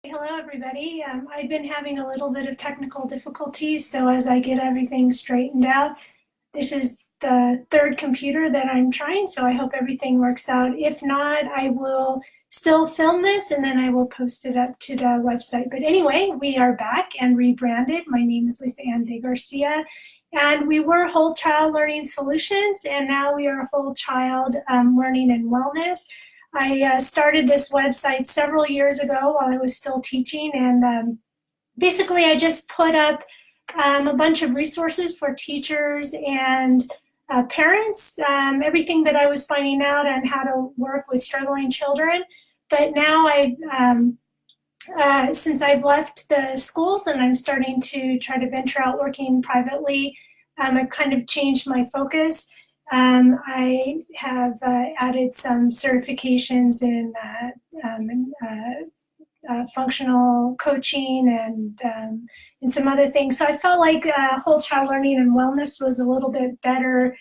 Hello, everybody. I've been having a little bit of technical difficulties, so as I get everything straightened out, this is the third computer that I'm trying, so I hope everything works out. If not, I will still film this and then I will post it up to the website. But anyway, we are back and rebranded. My name is Lisa Ann de Garcia, and we were Whole Child Learning Solutions, and now we are Whole Child Learning and Wellness. I started this website several years ago while I was still teaching, and basically I just put up a bunch of resources for teachers and parents, everything that I was finding out on how to work with struggling children. But now since I've left the schools and I'm starting to try to venture out working privately, I've kind of changed my focus. I have added some certifications in functional coaching and some other things. So I felt like Whole Child Learning and Wellness was a little bit better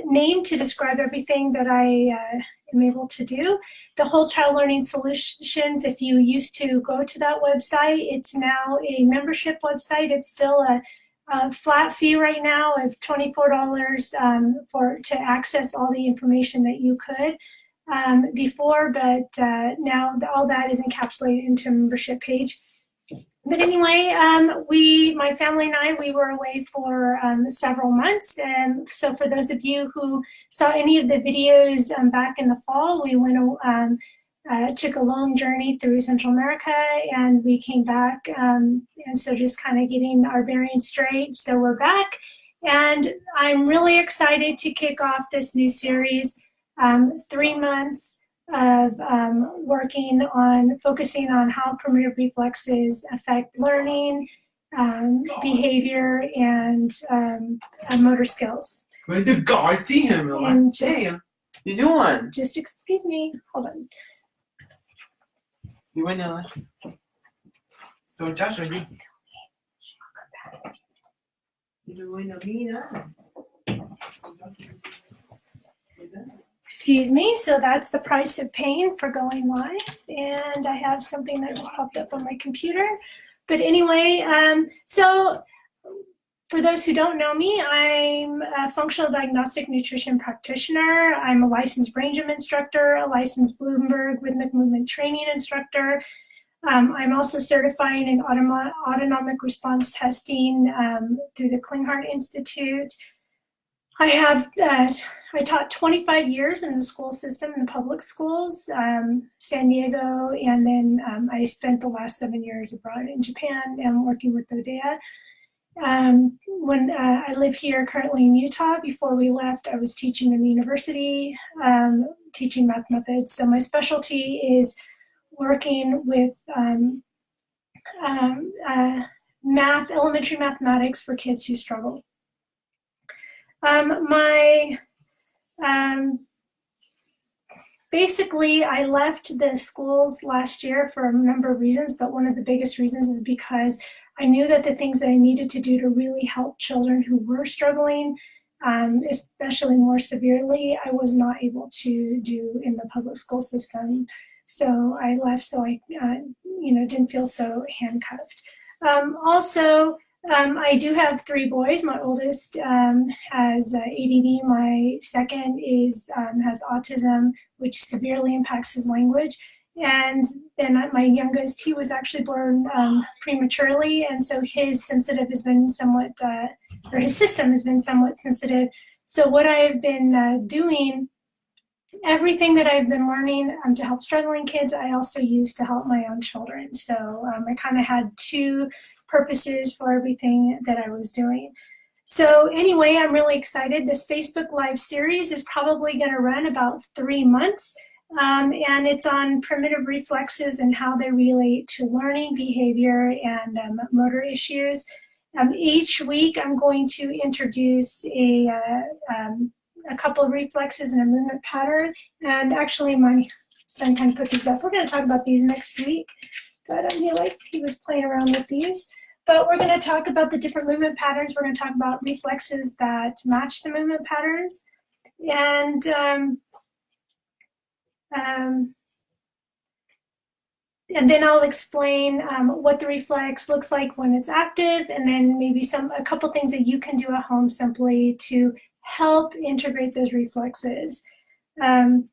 name to describe everything that I am able to do. The Whole Child Learning Solutions, if you used to go to that website, it's now a membership website. It's still a flat fee right now of $24 to access all the information that you could before, but now all that is encapsulated into a membership page. But anyway, my family and I, we were away for several months. And so for those of you who saw any of the videos back in the fall, we went took a long journey through Central America, and we came back, and so just kind of getting our bearings straight. So we're back, and I'm really excited to kick off this new series, 3 months of focusing on how primitive reflexes affect learning, behavior, and motor skills. Where did the guy see him? Damn, you doing? Just excuse me, hold on. You went there. So Josh, are you? Excuse me, so that's the price of paying for going live, and I have something that just popped up on my computer. But anyway, so for those who don't know me, I'm a functional diagnostic nutrition practitioner. I'm a licensed brain gym instructor, a licensed Bloomberg rhythmic movement training instructor. I'm also certifying in autonomic response testing through the Klinghardt Institute. I taught 25 years in the school system, in the public schools, San Diego, and then I spent the last 7 years abroad in Japan and working with ODEA. When I live here currently in Utah, before we left, I was teaching in the university, teaching math methods. So my specialty is working with elementary mathematics for kids who struggle. Basically, I left the schools last year for a number of reasons, but one of the biggest reasons is because I knew that the things that I needed to do to really help children who were struggling, especially more severely, I was not able to do in the public school system. So I left, so I didn't feel so handcuffed. Also, I do have 3 boys. My oldest has ADD. My second has autism, which severely impacts his language. And then my youngest, he was actually born prematurely, and so his system has been somewhat sensitive. So what I've been doing, everything that I've been learning to help struggling kids, I also use to help my own children. So I kind of had 2 purposes for everything that I was doing. So anyway, I'm really excited. This Facebook Live series is probably going to run about 3 months, and it's on primitive reflexes and how they relate to learning, behavior, and motor issues. Each week, I'm going to introduce a couple of reflexes and a movement pattern. And actually, my son kind of put these up. We're going to talk about these next week, but I feel like he was playing around with these. But we're going to talk about the different movement patterns. We're going to talk about reflexes that match the movement patterns. And And then I'll explain what the reflex looks like when it's active, and then maybe a couple things that you can do at home simply to help integrate those reflexes. I'm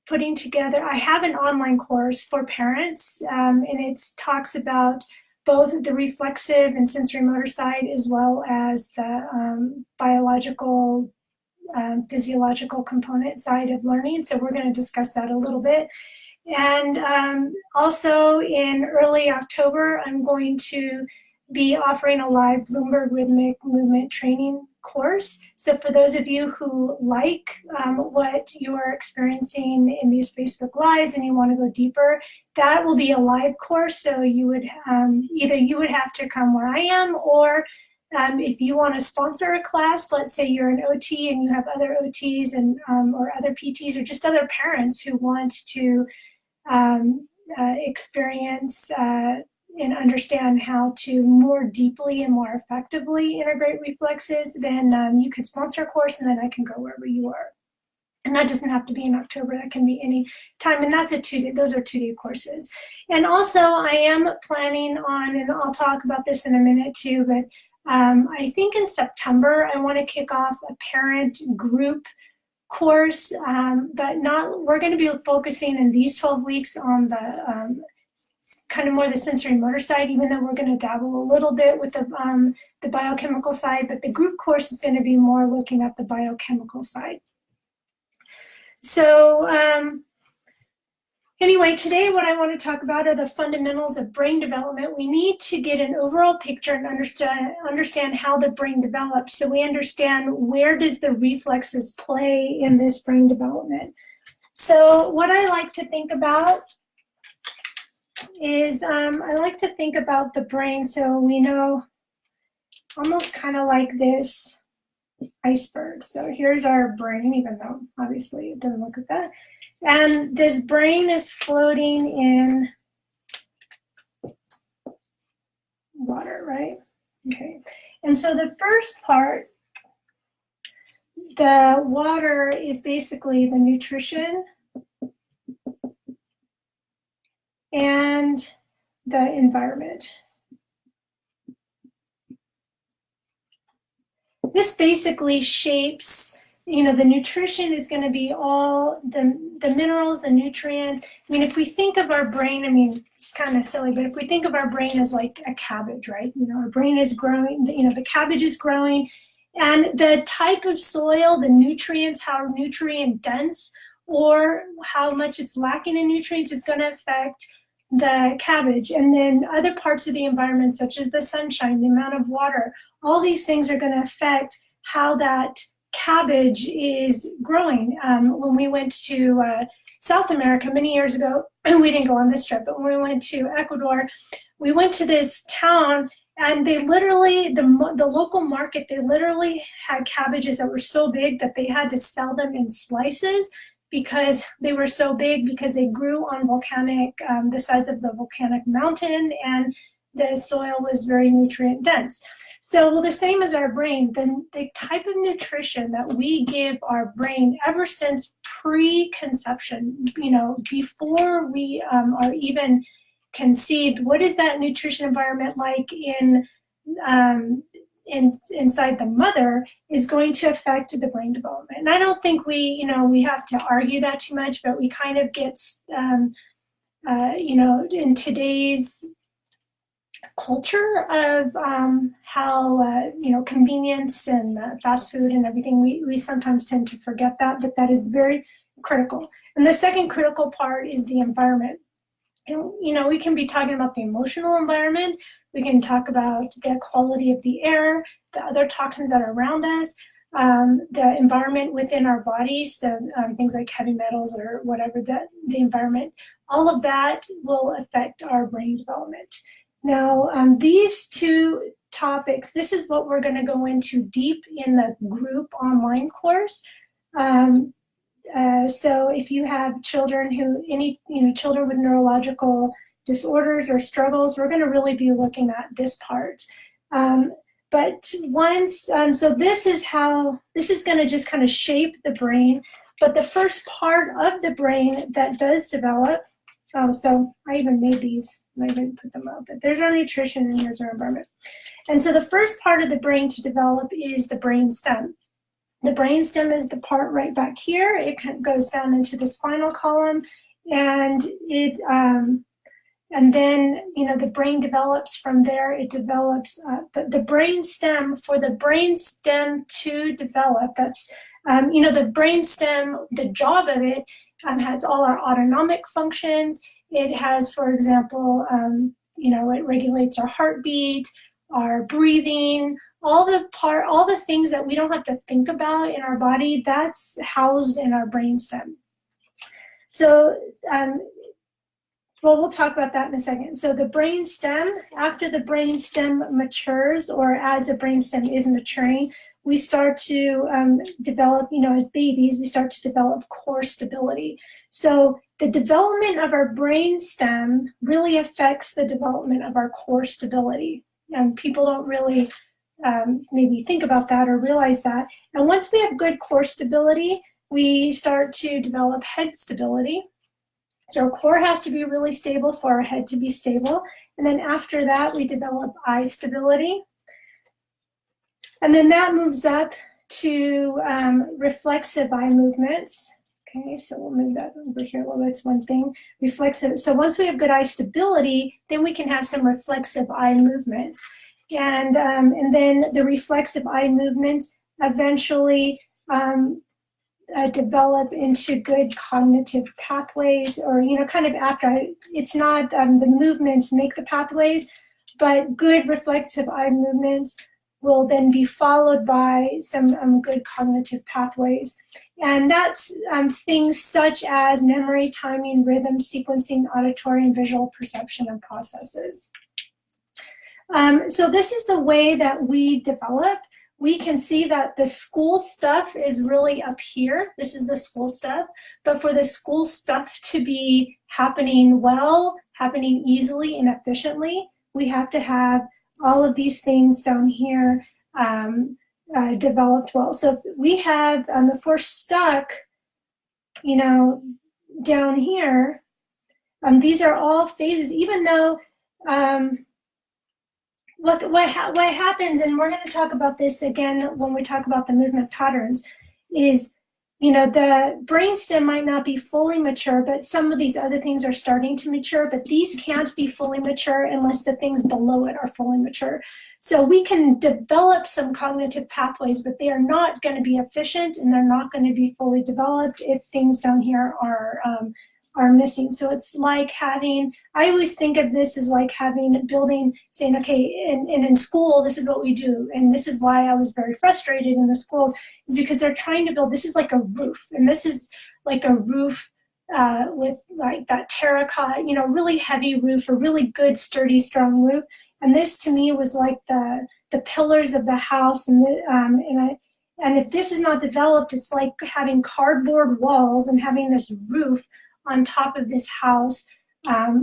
putting together, I have an online course for parents, and it talks about both the reflexive and sensory motor side as well as the biological, physiological component side of learning. So we're going to discuss that a little bit. And also in early October, I'm going to be offering a live Limbic rhythmic movement training course. So for those of you who like what you're experiencing in these Facebook Lives and you want to go deeper, that will be a live course. So you would either you would have to come where I am, or if you want to sponsor a class, let's say you're an OT and you have other OTs and or other PTs or just other parents who want to experience and understand how to more deeply and more effectively integrate reflexes, then you could sponsor a course and then I can go wherever you are. And that doesn't have to be in October, that can be any time, and that's those are 2-day courses. And also I am planning on, and I'll talk about this in a minute too, but I think in September I want to kick off a parent group course, but we're going to be focusing in these 12 weeks on the kind of more the sensory motor side, even though we're going to dabble a little bit with the biochemical side, but the group course is going to be more looking at the biochemical side. So anyway, today what I want to talk about are the fundamentals of brain development. We need to get an overall picture and understand how the brain develops, so we understand where does the reflexes play in this brain development. So what I like to think about is I like to think about the brain, so we know almost kind of like this iceberg. So here's our brain, even though obviously it doesn't look like that. And this brain is floating in water, right? Okay. And so the first part, the water is basically the nutrition and the environment. This basically shapes, the nutrition is going to be all the minerals, the nutrients. I mean, if we think of our brain, it's kind of silly, but if we think of our brain as like a cabbage, right? Our brain is growing, the cabbage is growing, and the type of soil, the nutrients, how nutrient dense or how much it's lacking in nutrients is going to affect the cabbage. And then other parts of the environment, such as the sunshine, the amount of water, all these things are going to affect how that cabbage is growing. When we went to South America many years ago, we didn't go on this trip, but when we went to Ecuador, we went to this town, and they literally, the local market, they literally had cabbages that were so big that they had to sell them in slices because they were so big, because they grew on volcanic, the size of the volcanic mountain, and the soil was very nutrient dense. So the same as our brain, the type of nutrition that we give our brain ever since pre-conception, before we are even conceived, what is that nutrition environment like inside the mother is going to affect the brain development. And I don't think we have to argue that too much, but we kind of get, in today's culture of how, convenience and fast food and everything, we sometimes tend to forget that, but that is very critical. And the second critical part is the environment. And, we can be talking about the emotional environment. We can talk about the quality of the air, the other toxins that are around us, the environment within our body, so things like heavy metals or whatever, the environment, all of that will affect our brain development. Now, these two topics, this is what we're going to go into deep in the group online course. So if you have children children with neurological disorders or struggles, we're going to really be looking at this part. But once, so this is going to just kind of shape the brain. But the first part of the brain that does develop, so I even made these, and I didn't put them up, but there's our nutrition and here's our environment. And so the first part of the brain to develop is the brain stem. The brain stem is the part right back here. It goes down into the spinal column, and and then, you know, the brain develops from there. It develops, but the brain stem, for the brain stem to develop, that's, you know, the brain stem, the job of it has all our autonomic functions. It has, for example, you know, it regulates our heartbeat, our breathing, all the things that we don't have to think about in our body, that's housed in our brain stem. So, well, we'll talk about that in a second. So the brain stem, after the brain stem matures, or as the brain stem is maturing, we start to develop, you know, as babies, we start to develop core stability. So the development of our brain stem really affects the development of our core stability. And people don't really maybe think about that or realize that. And once we have good core stability, we start to develop head stability. So our core has to be really stable for our head to be stable. And then after that, we develop eye stability. And then that moves up to reflexive eye movements. Okay, so we'll move that over here. Well, that's one thing. Reflexive. So once we have good eye stability, then we can have some reflexive eye movements. And then the reflexive eye movements eventually develop into good cognitive pathways, or, you know, kind of after. It's not the movements make the pathways, but good reflexive eye movements will then be followed by some good cognitive pathways. And that's things such as memory, timing, rhythm, sequencing, auditory and visual perception and processes. So this is the way that we develop. We can see that the school stuff is really up here. This is the school stuff. But for the school stuff to be happening well, happening easily and efficiently, we have to have all of these things down here developed well. So if we have, if we're stuck, you know, down here, these are all phases, even though what happens, and we're going to talk about this again when we talk about the movement patterns, is, you know, the brainstem might not be fully mature, but some of these other things are starting to mature, but these can't be fully mature unless the things below it are fully mature. So we can develop some cognitive pathways, but they are not going to be efficient, and they're not going to be fully developed if things down here are missing. So it's like having, I always think of this as like building, saying, okay, and in school, this is what we do. And this is why I was very frustrated in the schools, is because they're trying to build, this is like a roof. And this is like a roof with like that terracotta, you know, really heavy roof, a really good, sturdy, strong roof. And this to me was like the pillars of the house. And if this is not developed, it's like having cardboard walls and having this roof on top of this house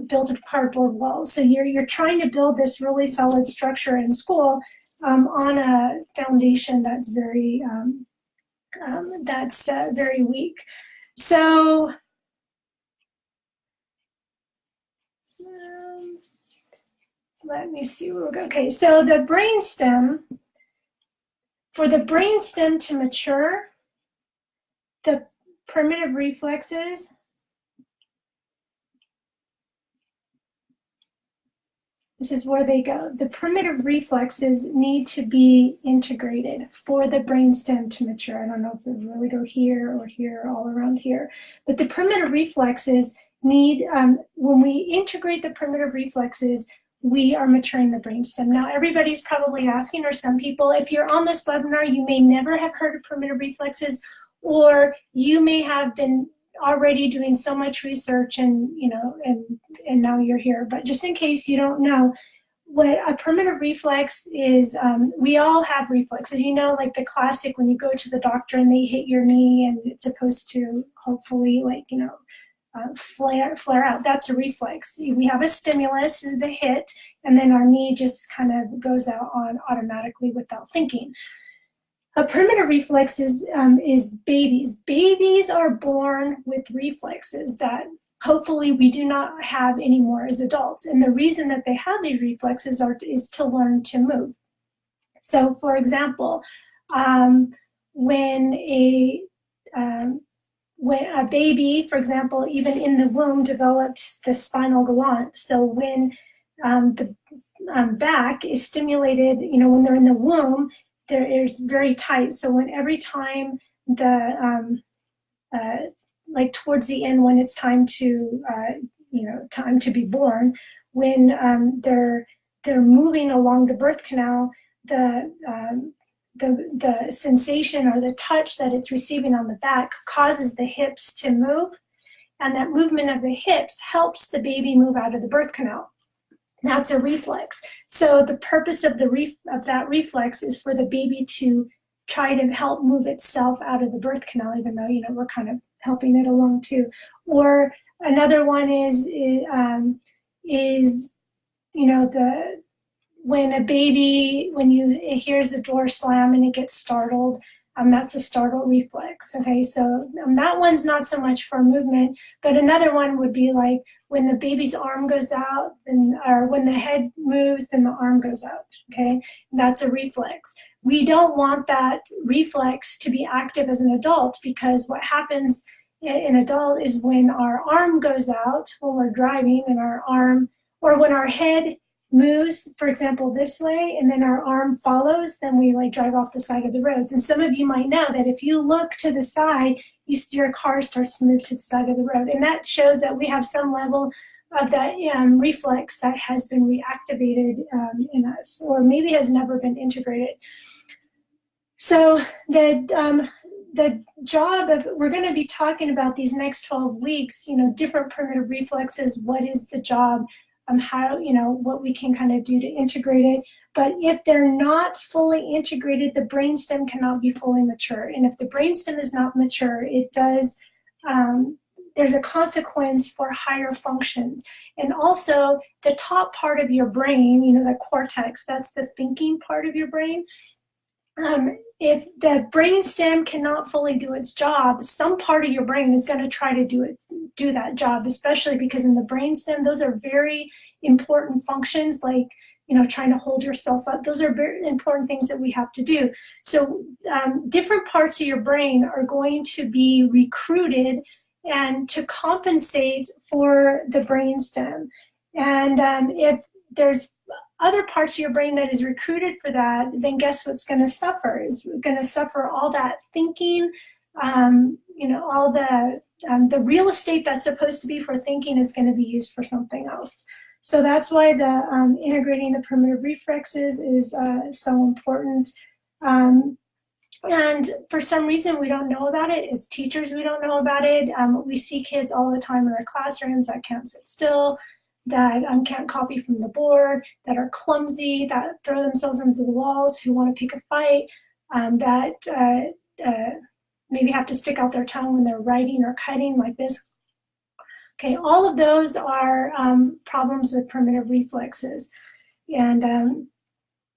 built of cardboard walls. So you're trying to build this really solid structure in school on a foundation that's very weak. So let me see where we're going. Okay, so the brainstem, for the brainstem to mature, the primitive reflexes this is where they go. The primitive reflexes need to be integrated for the brainstem to mature. I don't know if they really go here or here, or all around here. But the primitive reflexes need, when we integrate the primitive reflexes, we are maturing the brainstem. Now, everybody's probably asking, or some people, if you're on this webinar, you may never have heard of primitive reflexes, or you may have been already doing so much research and, you know, and now you're here. But just in case you don't know, what a primitive reflex is, we all have reflexes, you know, like the classic when you go to the doctor and they hit your knee and it's supposed to hopefully, like, you know, flare out. That's a reflex. We have a stimulus, is the hit, and then our knee just kind of goes out on automatically without thinking. A primitive reflex is babies. Babies are born with reflexes that hopefully we do not have anymore as adults. And the reason that they have these reflexes is to learn to move. So, for example, when a baby, for example, even in the womb, develops the spinal gallant. So when the back is stimulated, when they're in the womb, it's very tight. So when every time the like towards the end, when it's time to time to be born, when they're moving along the birth canal, the sensation or the touch that it's receiving on the back causes the hips to move, and that movement of the hips helps the baby move out of the birth canal. That's a reflex. So the purpose of that reflex is for the baby to try to help move itself out of the birth canal, even though we're kind of helping it along too. Or another one is when a baby, when it hears the door slam and it gets startled, that's a startle reflex. Okay, so that one's not so much for movement, but another one would be like when the baby's arm goes out, or when the head moves, then the arm goes out. Okay, that's a reflex. We don't want that reflex to be active as an adult, because what happens in adult is when our arm goes out when we're driving, and our arm, or when our head moves, for example, this way, and then our arm follows, then we drive off the side of the roads. And some of you might know that if you look to the side, your car starts to move to the side of the road. And that shows that we have some level of that reflex that has been reactivated in us, or maybe has never been integrated. So the job of, we're going to be talking about these next 12 weeks, different primitive reflexes, what is the job, how, what we can kind of do to integrate it. But if they're not fully integrated, the brainstem cannot be fully mature. And if the brainstem is not mature, it does, there's a consequence for higher functions. And also the top part of your brain, the cortex, that's the thinking part of your brain. If the brainstem cannot fully do its job, some part of your brain is going to try to do that job, especially because in the brainstem, those are very important functions, like trying to hold yourself up. Those are very important things that we have to do. So different parts of your brain are going to be recruited and to compensate for the brainstem. And if there's other parts of your brain that is recruited for that, then guess what's going to suffer? Is going to suffer all that thinking, all the real estate that's supposed to be for thinking is going to be used for something else. So that's why the integrating the primitive reflexes is so important. And for some reason, we don't know about it. As teachers, we don't know about it. We see kids all the time in our classrooms that can't sit still, that can't copy from the board, that are clumsy, that throw themselves into the walls, who want to pick a fight, that maybe have to stick out their tongue when they're writing or cutting like this. Okay, all of those are problems with primitive reflexes. And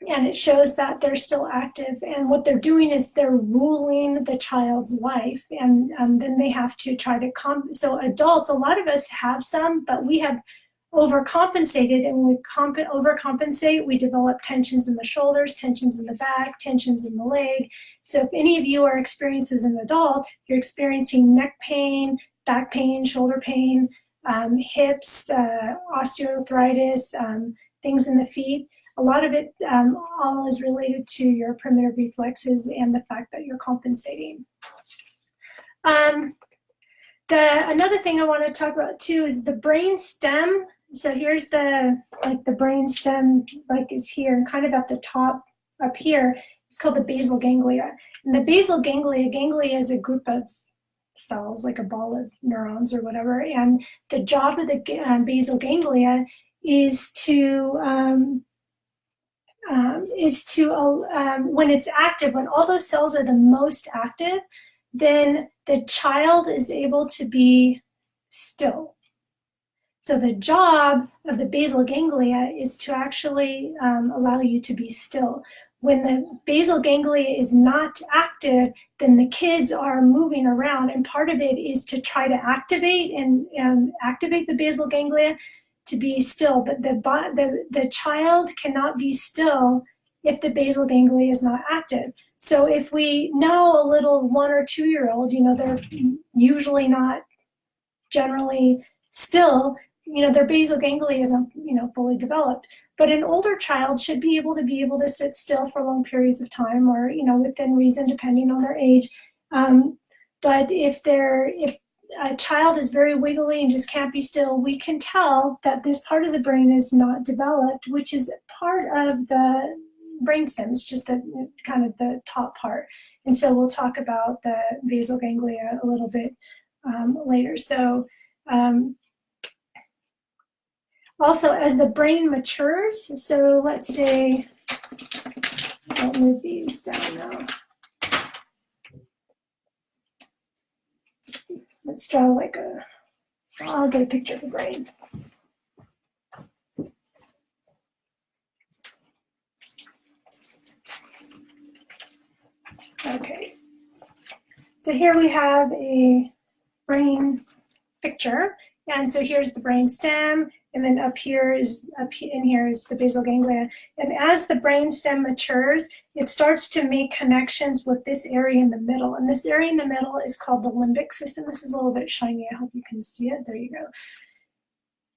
it shows that they're still active. And what they're doing is they're ruling the child's life. And then they have to try to so adults, a lot of us have some, but we have overcompensated, and when we overcompensate, we develop tensions in the shoulders, tensions in the back, tensions in the leg. So if any of you are experiencing as an adult, you're experiencing neck pain, back pain, shoulder pain, hips, osteoarthritis, things in the feet, a lot of it all is related to your primitive reflexes and the fact that you're compensating. Another thing I want to talk about too is the brain stem. So here's the brain stem, is here, and kind of at the top up here, it's called the basal ganglia. And the basal ganglia is a group of cells, like a ball of neurons or whatever. And the job of the basal ganglia is to when it's active, when all those cells are the most active, then the child is able to be still. So the job of the basal ganglia is to actually allow you to be still. when the basal ganglia is not active, then the kids are moving around, and part of it is to try to activate and activate the basal ganglia to be still. But the child cannot be still if the basal ganglia is not active. So if we know a little 1 or 2 year old, they're usually not generally still, their basal ganglia isn't, fully developed. But an older child should be able to sit still for long periods of time, or, within reason, depending on their age. But if a child is very wiggly and just can't be still, we can tell that this part of the brain is not developed, which is part of the brainstem. It's just kind of the top part. And so we'll talk about the basal ganglia a little bit later. So also, as the brain matures, so let's say, I'll move these down now. Let's draw I'll get a picture of the brain. Okay, so here we have a brain picture, and so here's the brain stem, and then up here is the basal ganglia. And as the brain stem matures, it starts to make connections with this area in the middle, and this area in the middle is called the limbic system. This is a little bit shiny. I hope you can see it. There you go.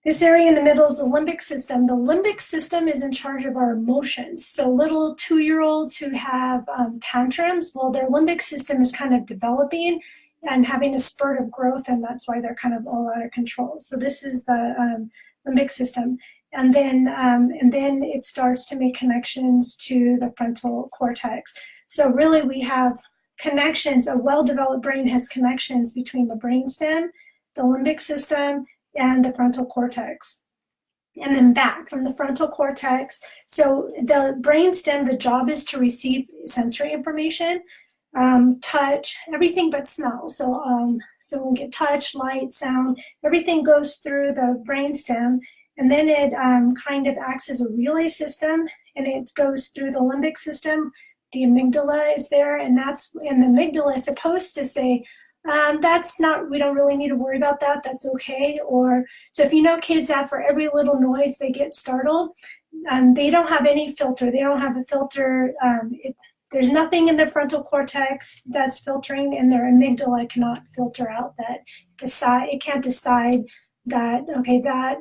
This area in the middle is the limbic system. The limbic system is in charge of our emotions. So little 2-year-olds who have tantrums, well, their limbic system is kind of developing and having a spurt of growth, and that's why they're kind of all out of control. So this is the limbic system. And then it starts to make connections to the frontal cortex. So really we have connections. A well-developed brain has connections between the brainstem, the limbic system, and the frontal cortex. And then back from the frontal cortex. So the brainstem, the job is to receive sensory information, touch, everything but smell. So we get touch, light, sound, everything goes through the brainstem, and then it kind of acts as a relay system, and it goes through the limbic system. The amygdala is there, and the amygdala is supposed to say, we don't really need to worry about that, that's okay. Or, so if kids that for every little noise they get startled, they don't have any filter. They don't have a filter. There's nothing in their frontal cortex that's filtering, and their amygdala cannot filter out it can't decide that, okay, that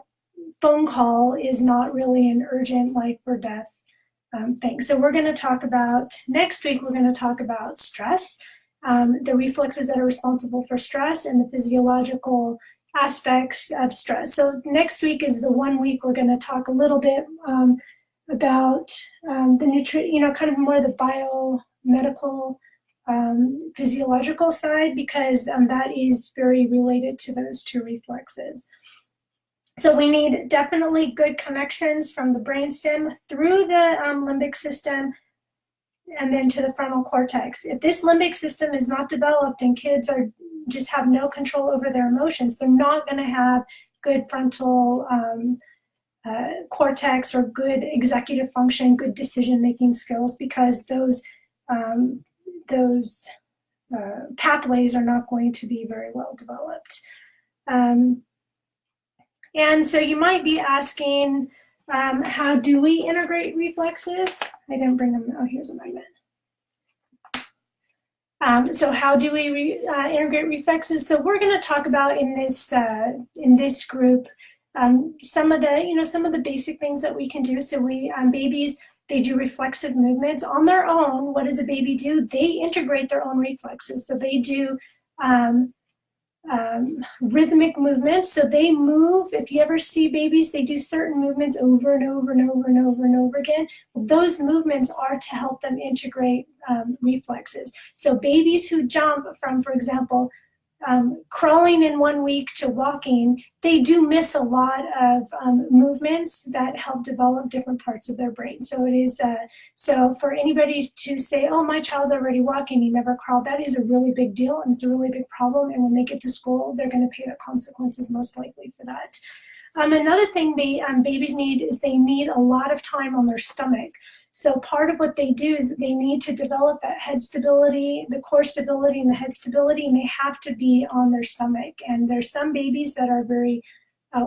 phone call is not really an urgent life or death thing. So next week, we're going to talk about stress, the reflexes that are responsible for stress, and the physiological aspects of stress. So next week is the 1 week we're going to talk a little bit about the kind of more the biomedical physiological side, because that is very related to those two reflexes. So we need definitely good connections from the brainstem through the limbic system and then to the frontal cortex. If this limbic system is not developed and kids just have no control over their emotions, they're not going to have good frontal cortex or good executive function, good decision-making skills, because those pathways are not going to be very well developed. And so you might be asking, how do we integrate reflexes? I didn't bring them. Oh, here's a magnet. So how do we integrate reflexes? So we're going to talk about in this group some of the basic things that we can do. So babies, they do reflexive movements on their own. What does a baby do? They integrate their own reflexes. So they do rhythmic movements. So they move. If you ever see babies, they do certain movements over and over and over and over and over again. Those movements are to help them integrate reflexes. So babies who jump from, for example, crawling in 1 week to walking, they do miss a lot of movements that help develop different parts of their brain. So it is so for anybody to say, oh, my child's already walking, he never crawled, that is a really big deal, and it's a really big problem. And when they get to school, they're going to pay the consequences most likely for that. Another thing babies need is they need a lot of time on their stomach. So part of what they do is they need to develop that head stability, the core stability and the head stability, and they have to be on their stomach. And there's some babies that are very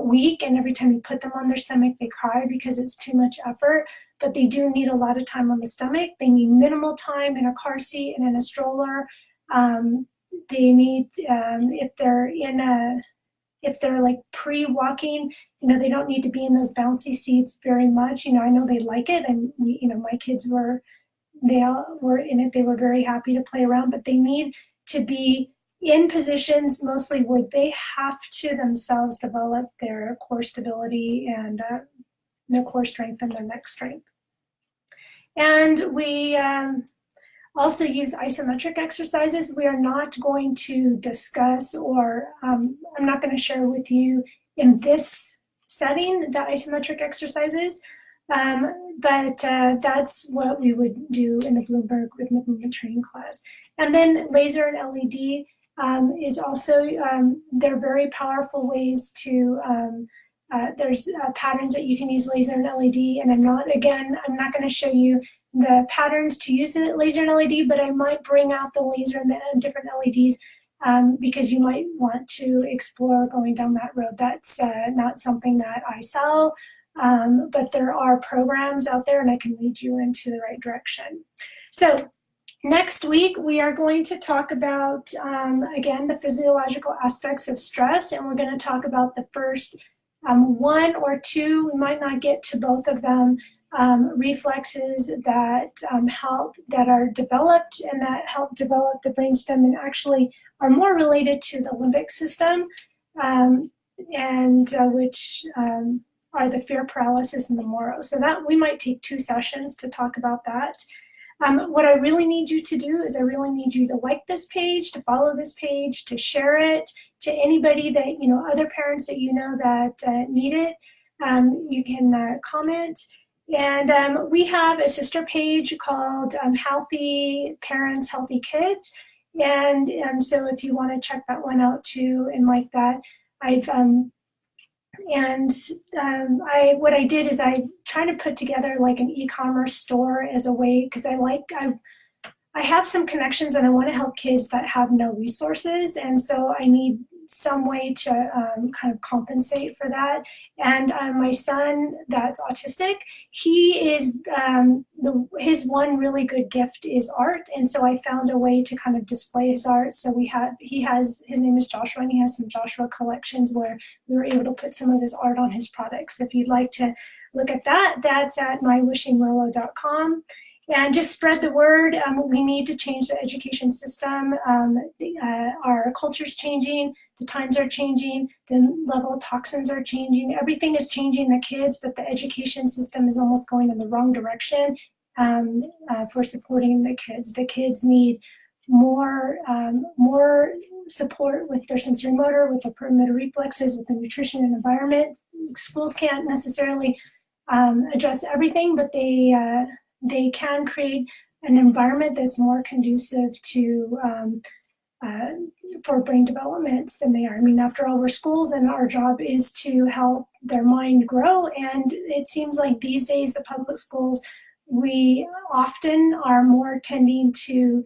weak, and every time you put them on their stomach, they cry because it's too much effort, but they do need a lot of time on the stomach. They need minimal time in a car seat and in a stroller. They need, if they're like pre-walking, they don't need to be in those bouncy seats very much. I know they like it, and my kids they all were in it. They were very happy to play around, but they need to be in positions mostly where they have to themselves develop their core stability and their core strength and their neck strength. And we also use isometric exercises. We are not going to discuss, or I'm not going to share with you in this setting the isometric exercises, but that's what we would do in the Bloomberg Rhythmic Movement Training class. And then laser and LED is also, they're very powerful ways to, there's patterns that you can use laser and LED, and I'm not going to show you the patterns to use in laser and LED, but I might bring out the laser and the different LEDs because you might want to explore going down that road. That's not something that I sell, but there are programs out there and I can lead you into the right direction. So next week, we are going to talk about, again, the physiological aspects of stress, and we're going to talk about the first one or two, we might not get to both of them, reflexes that that are developed and that help develop the brainstem and actually are more related to the limbic system, and which are the fear paralysis and the moro. So that we might take 2 sessions to talk about that. What I really need you to do is I really need you to like this page, to follow this page, to share it to anybody that, other parents that that need it. You can comment. And we have a sister page called Healthy Parents, Healthy Kids. And so if you want to check that one out too and like that, what I did is I tried to put together like an e-commerce store as a way, because I have some connections and I want to help kids that have no resources, and so I need some way to kind of compensate for that. And my son that's autistic, he is, his one really good gift is art, and so I found a way to kind of display his art. So his name is Joshua, and he has some Joshua collections where we were able to put some of his art on his products. If you'd like to look at that, that's at mywishingmerlot.com. And just spread the word. We need to change the education system. Our culture's changing, the times are changing, the level of toxins are changing. Everything is changing the kids, but the education system is almost going in the wrong direction for supporting the kids. The kids need more support with their sensory motor, with their perimeter reflexes, with the nutrition and environment. Schools can't necessarily address everything, but they can create an environment that's more conducive to for brain development than they are. I mean, after all, we're schools and our job is to help their mind grow. And it seems like these days, the public schools, we often are more tending to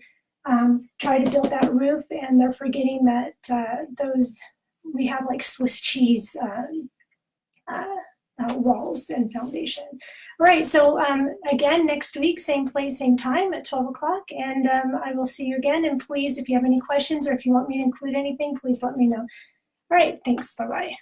try to build that roof, and they're forgetting that we have like Swiss cheese walls and foundation. All right, so again, next week, same place, same time at 12 o'clock, and I will see you again. And please, if you have any questions or if you want me to include anything, please let me know. All right, thanks, bye-bye.